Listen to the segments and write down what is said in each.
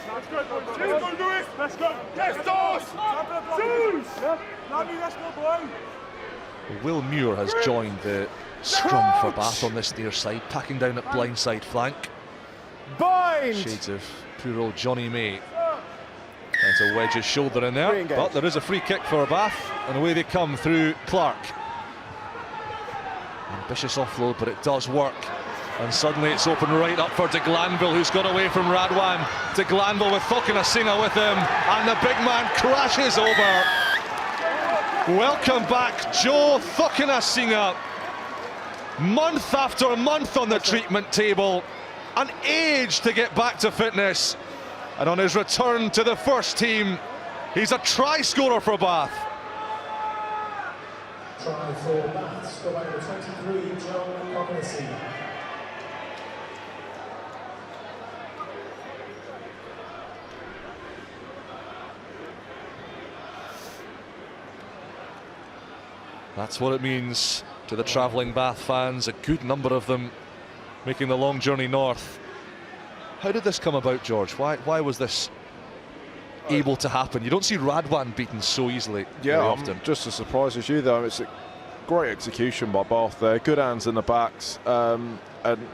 Let's go. Will Muir has joined the scrum for Bath on this near side, packing down at blindside flank. Shades of poor old Johnny May. Trying to wedge his shoulder in there, but there is a free kick for Bath, and away they come through Clark. Ambitious offload, but it does work. And suddenly it's open right up for de Glanville, who's got away from Radwan. De Glanville with Cokanasiga with him, and the big man crashes over. Welcome back, Joe Cokanasiga. Month after month on the treatment table, an age to get back to fitness. And on his return to the first team, he's a try scorer for Bath. Try for Bath, score by number 23, Joe Cokanasiga. That's what it means to the travelling Bath fans, a good number of them making the long journey north. How did this come about, George? Why was this able to happen? You don't see Radwan beaten so easily very often. I'm just as surprised as you, though. It's a great execution by Bath there. Good hands in the backs, and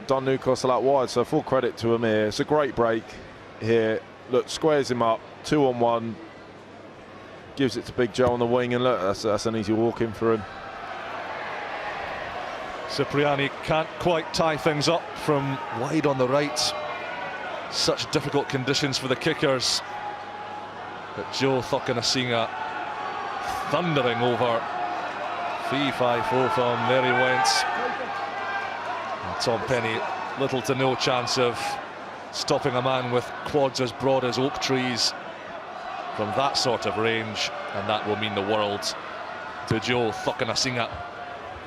done Newcastle out wide, so full credit to him here. It's a great break here. Look, squares him up, 2-on-1. Gives it to Big Joe on the wing, and look, that's an easy walk in for him. Cipriani can't quite tie things up from wide on the right. Such difficult conditions for the kickers. But Joe Cokanasiga thundering over. 3-5-4 from there he went. And Tom Penny, little to no chance of stopping a man with quads as broad as oak trees from that sort of range, and that will mean the world to Joe Cokanasiga.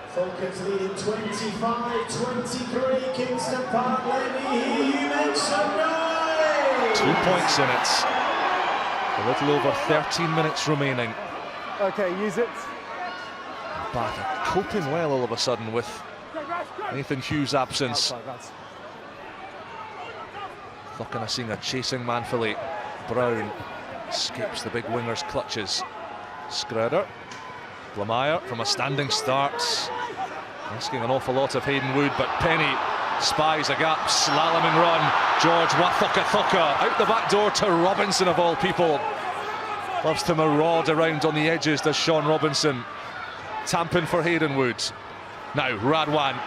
Falcons leading 25-23, Kingston Park, let me hear you make some noise! 2 points in it. A little over 13 minutes remaining. Okay, use it. Bath are coping well all of a sudden with Nathan Hughes' absence. Cokanasiga chasing manfully. Brown escapes the big winger's clutches. Screder. Blameyer from a standing start. Asking an awful lot of Hayden Wood, but Penny spies a gap, slaloming run. George Wathoka out the back door to Robinson of all people. Loves to maraud around on the edges, does Sean Robinson. Tamping for Hayden Wood. Now Radwan.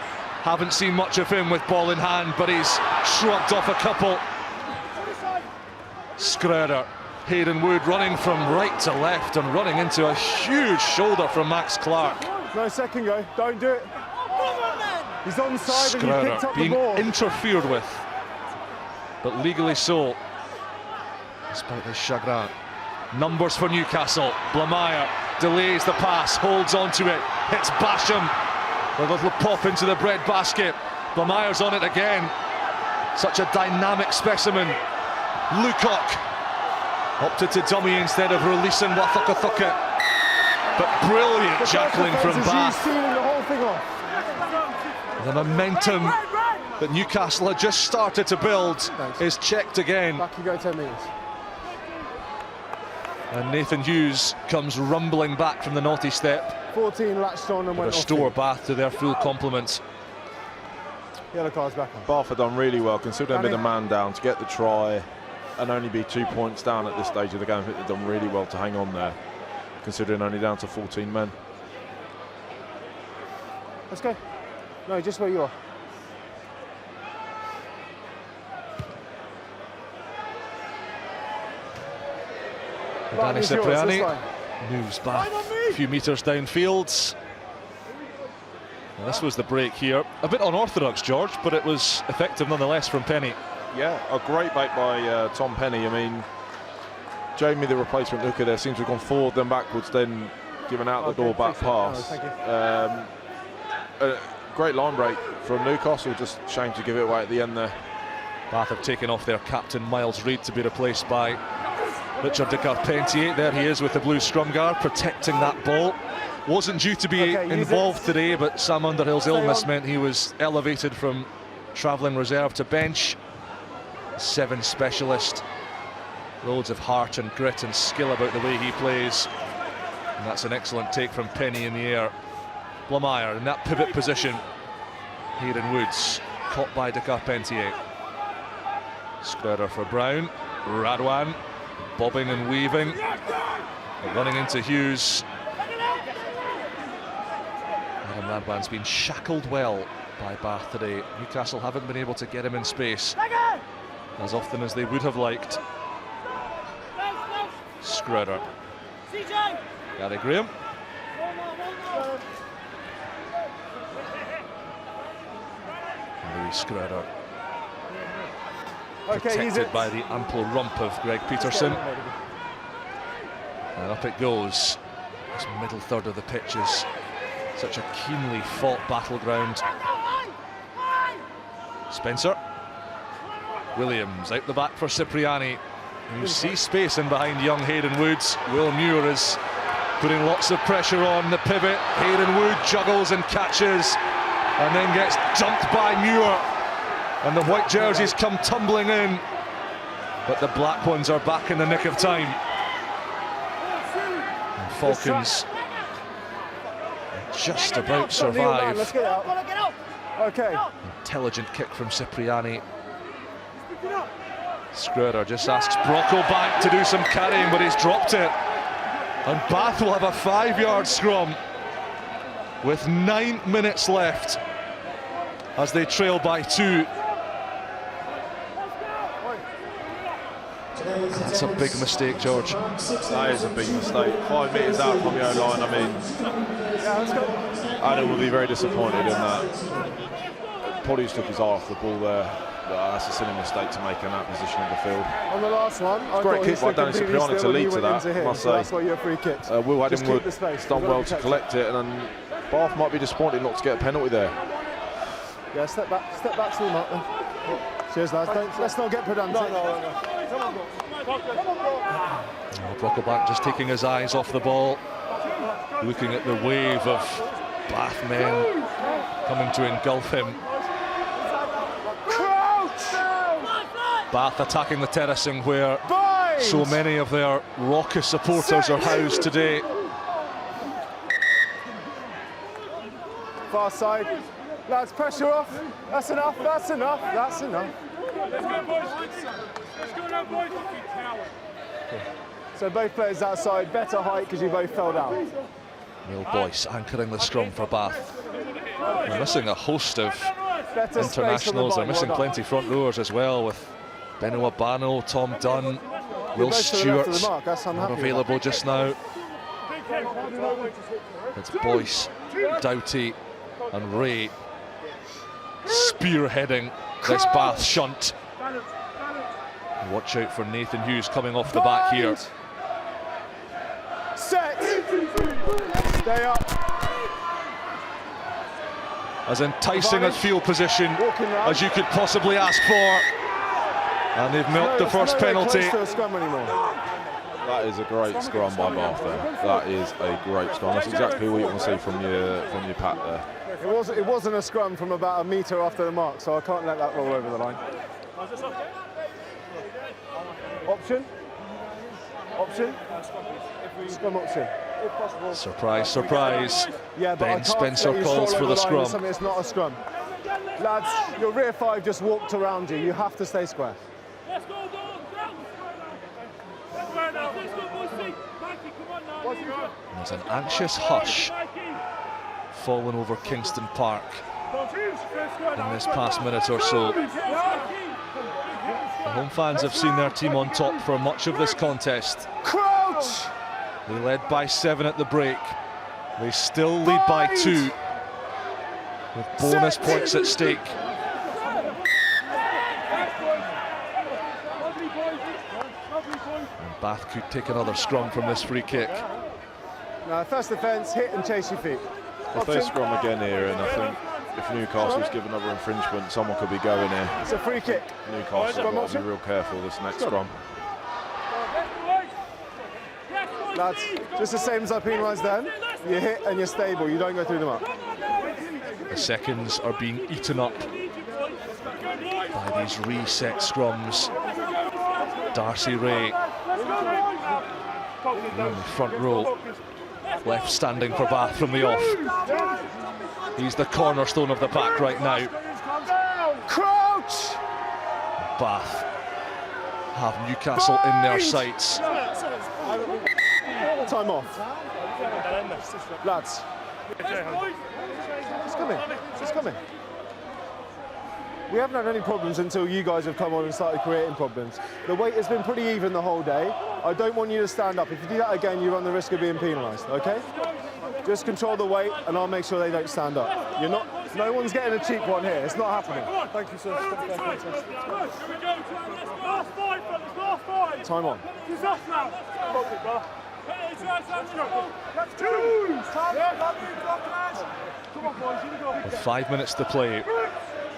Haven't seen much of him with ball in hand, but he's shrugged off a couple. Screder. Hayden Wood running from right to left and running into a huge shoulder from Max Clark. No second go, don't do it. He's onside and he picked up the being ball. interfered with, but legally so, despite his chagrin. Numbers for Newcastle. Blameyer delays the pass, holds on to it, hits Basham. A little pop into the bread basket. Blameyer's on it again. Such a dynamic specimen. Lucock opted to dummy instead of releasing Wathoka. But brilliant jackling from Bath. The momentum that Newcastle had just started to build is checked again. Back you go, 10 minutes. And Nathan Hughes comes rumbling back from the naughty step. 14 latched on and went off. Restore Bath to their full complement. Yellow card's back on. Bath have done really well, considering they've been a man down to get the try and only be 2 points down at this stage of the game. I think they've done really well to hang on there, considering only down to 14 men. Let's go. No, just where you are. Danny Cipriani moves back a few metres downfield. And this was the break here. A bit unorthodox, George, but it was effective nonetheless from Penny. Yeah, a great break by Tom Penny. I mean, Jamie, the replacement hooker there, seems to have gone forward then backwards, then given out the door back pass. Great line break from Newcastle, just shame to give it away at the end there. Bath have taken off their captain Miles Reid to be replaced by Richard de Carpentier. There he is with the blue scrum guard, protecting that ball. Wasn't due to be involved today, but Sam Underhill's illness meant he was elevated from travelling reserve to bench. 7 specialist Loads of heart and grit and skill about the way he plays. And that's an excellent take from Penny in the air. Blamire in that pivot position. Hayden Woods caught by de Carpentier. Screwder for Brown. Radwan bobbing and weaving. Running into Hughes. Adam Radwan's been shackled well by Bath today. Newcastle haven't been able to get him in space as often as they would have liked. Screwder. Gary Graham. Louis Screwder. Protected by the ample rump of Greg Peterson. And up it goes. This middle third of the pitch is such a keenly fought battleground. Spencer. Williams out the back for Cipriani. You see space in behind young Hayden Woods. Will Muir is putting lots of pressure on the pivot. Hayden Wood juggles and catches and then gets jumped by Muir. And the white jerseys come tumbling in. But the black ones are back in the nick of time. And Falcons just about survive. Okay. Intelligent kick from Cipriani. Screwder just asks Brocklebank to do some carrying, but he's dropped it. And Bath will have a 5-yard scrum with 9 minutes left as they trail by 2. That's a big mistake, George. That is a big mistake. 5 metres out from your own line. I mean, Adam will be very disappointed in that. Probably just took his eye off the ball there. That's a silly mistake to make in that position of the field. On the last one, I great kick by Danny Cipriani to lead to that, I must say. That's why you're free kicked. Will Haddingwood done well to collect it, and then Bath might be disappointed not to get a penalty there. Yeah, step back to the mark then. Cheers, lads. Let's not get pedantic. No. Brocklebank just taking his eyes off the ball, looking at the wave of Bath men coming to engulf him. Bath attacking the terracing where so many of their raucous supporters are housed today. Far side. Lads, pressure off. That's enough. Let's go, boys. Let's go now, boys. So both players outside, better height because you both fell down. Neil Boyce anchoring the scrum for Bath. They're missing a host of internationals. They're missing plenty front rowers as well, with Benoit Bano, Tom Dunn, Will Stewart not available just now. It's Boyce, Doughty and Ray spearheading this Bath shunt. Watch out for Nathan Hughes coming off the back here. Set. Stay up. As enticing a field position as you could possibly ask for. And they've milked the first penalty. That is a great scrum by Bath there. That is a great scrum. That's exactly what you want to see from your pack there. It wasn't a scrum from about a metre after the mark, so I can't let that roll over the line. Option. Scrum option. Surprise, surprise. Yeah, Ben Spencer calls for the scrum. It's not a scrum. Lads, your rear 5 just walked around you. You have to stay square. There's an anxious hush fallen over Kingston Park in this past minute or so. The home fans have seen their team on top for much of this contest. Crouch! They led by 7 at the break. They still lead by 2 with bonus points at stake. And Bath could take another scrum from this free kick. Now, first defence, hit and chase your feet. If they scrum again here, and I think if Newcastle's given another infringement, someone could be going here. It's a free kick. Newcastle have got to be real careful this next scrum. Lads, just the same as I penalised then. You hit and you're stable, you don't go through the mark. The seconds are being eaten up by these reset scrums. Darcy Ray In the front row, left standing for Bath from the off. He's the cornerstone of the pack right now. Crouch! Bath have Newcastle in their sights. Time off. Lads. It's coming. It's coming. We haven't had any problems until you guys have come on and started creating problems. The weight has been pretty even the whole day. I don't want you to stand up. If you do that again, you run the risk of being penalised, okay? Just control the weight and I'll make sure they don't stand up. You're not, no one's getting a cheap one here. It's not happening. Thank you, sir. Time on. With 5 minutes to play,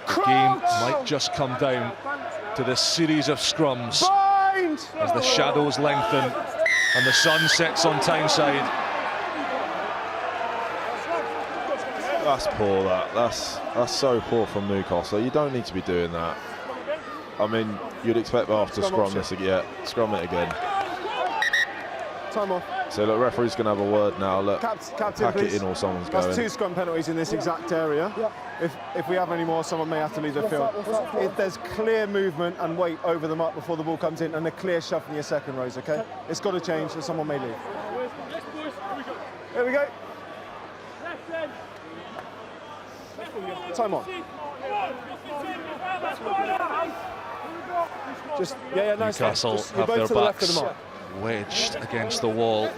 the game might just come down to this series of scrums as the shadows lengthen and the sun sets on Tyneside. That's poor, that's so poor from Newcastle. You don't need to be doing that. I mean, you'd expect Bath to scrum this again. Scrum it again. Time off. So look, referee's going to have a word now. Look, Captain, pack please. it in or someone's That's going. 2 scrum penalties in this exact area. If we have any more, someone may have to leave the field. If there's clear movement and weight over the mark before the ball comes in and a clear shove from your second rows, okay? It's got to change so someone may leave. Here we go. Time on. Just, yeah, nice. Newcastle Just, have both their to the left of backs the mark. wedged against the wall,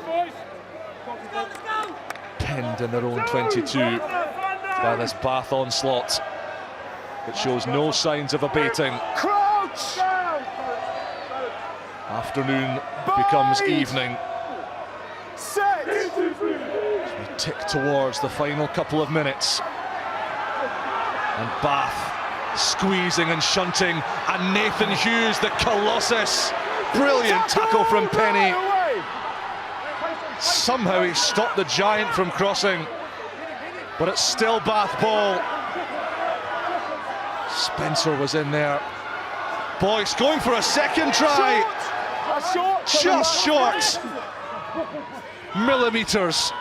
pinned in their own 22 by this Bath onslaught. It shows no signs of abating. Crouch! Afternoon becomes evening. Set! As we tick towards the final couple of minutes. And Bath squeezing and shunting, and Nathan Hughes, the Colossus. Brilliant tackle from Penny. Somehow he stopped the giant from crossing, but it's still Bath ball. Spencer was in there. Boyce going for a second try. Just short. Millimetres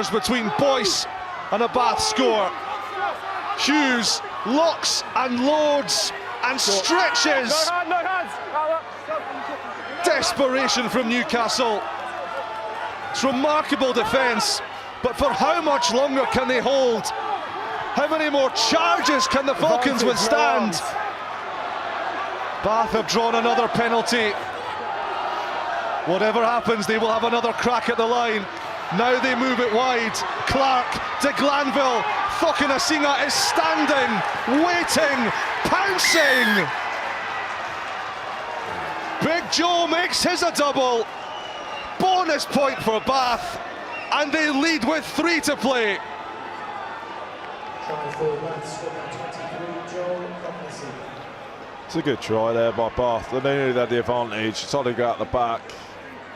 between Boyce and a Bath score. Hughes locks and loads and stretches. Desperation from Newcastle. It's remarkable defence, but for how much longer can they hold? How many more charges can the Falcons withstand? Bath have drawn another penalty. Whatever happens, they will have another crack at the line. Now they move it wide. Clark to Glanville. Cokanasiga is standing, waiting, pouncing. Big Joe makes his a double. Bonus point for Bath, and they lead with 3 to play. It's a good try there by Bath. They knew they had the advantage. Solid got out the back.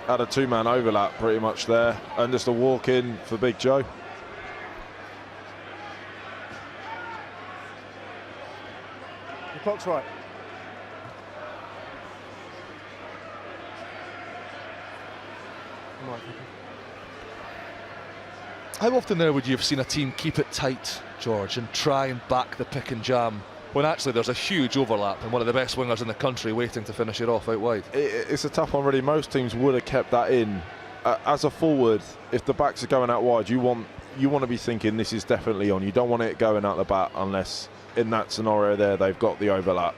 Had a 2-man overlap pretty much there, and just a walk in for Big Joe. The clock's right. How often there would you have seen a team keep it tight, George, and try and back the pick and jam, when actually there's a huge overlap and one of the best wingers in the country waiting to finish it off out wide? It's a tough one, really. Most teams would have kept that in. As a forward, if the backs are going out wide, you want to be thinking this is definitely on. You don't want it going out the back unless in that scenario there they've got the overlap.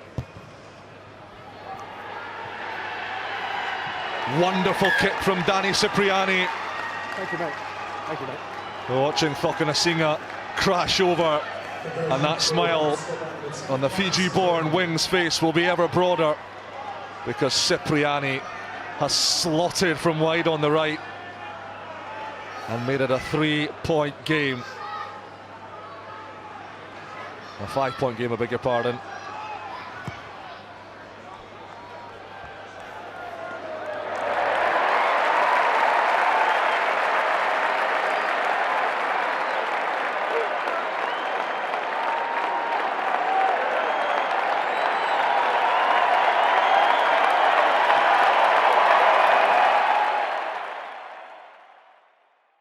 Wonderful kick from Danny Cipriani. Thank you, mate. Thank you, mate. We're watching Cokanasiga crash over, and that smile on the Fiji-born wing's face will be ever broader, because Cipriani has slotted from wide on the right and made it a 3-point game. A 5-point game, I beg your pardon.